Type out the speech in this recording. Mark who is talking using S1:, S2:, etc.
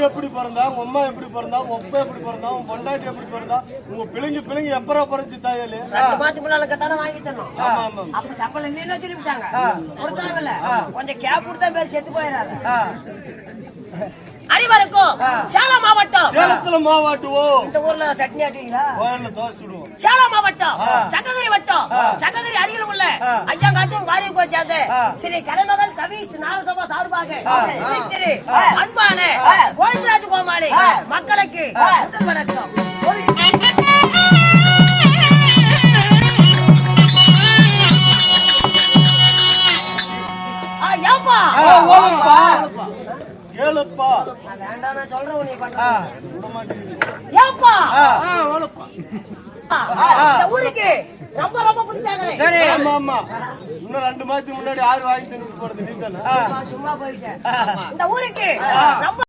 S1: எப்படி பிறந்தா, உங்க அம்மா எப்படி பிறந்தா, உங்க அப்பா எப்படி பிறந்தா, உங்க பொண்டாட்டி எப்படி பிறந்தா, உங்க பிள்ளைங்க எப்பரா பிறந்துச்சு தாயலே?
S2: 2 மாசத்துக்கு முன்னால கட்டான வாங்கி தரணும். அப்ப சம்பளம் இல்லைன்னு சொல்லிவிட்டாங்க. கொடுத்தாங்கல்ல, கொஞ்சம் கேப் கொடுத்தா பேர் செத்து போயிடாது. அடிவருக்கும் சேலம் மாவட்டம்.
S1: சேலத்துல மாவாட்டுவோம்.
S2: இந்த ஊர்ல சட்னி ஆட்டுவீங்களா?
S1: கோயில்ல தோசை சுடுவோம்.
S2: சேலம் மாவட்டம் சங்ககிரி வட்டம். சங்ககிரி அருகில் உள்ள ஐயாங்காட்டும் மாறி கோச்சாங்க ஸ்ரீ கலைமகள் கவிஸ் நாகசபா சார்பாக திரு அன்பான கோவிந்தராஜ் கோமாளி மக்களுக்கு முதல் வணக்கம். ஏப்பா வேண்டாம் நான் சொல்றேன் நீ பண்ண ஏப்பா ஊருக்கு ரொம்ப ரொம்ப பிடிச்சாங்க.
S1: ஆமா இன்னும் 2 மாசத்துக்கு முன்னாடி 6 வாங்கி தின்னு போறது நீ தானே?
S2: சும்மா போயிட்டேன். இந்த ஊருக்கு ரொம்ப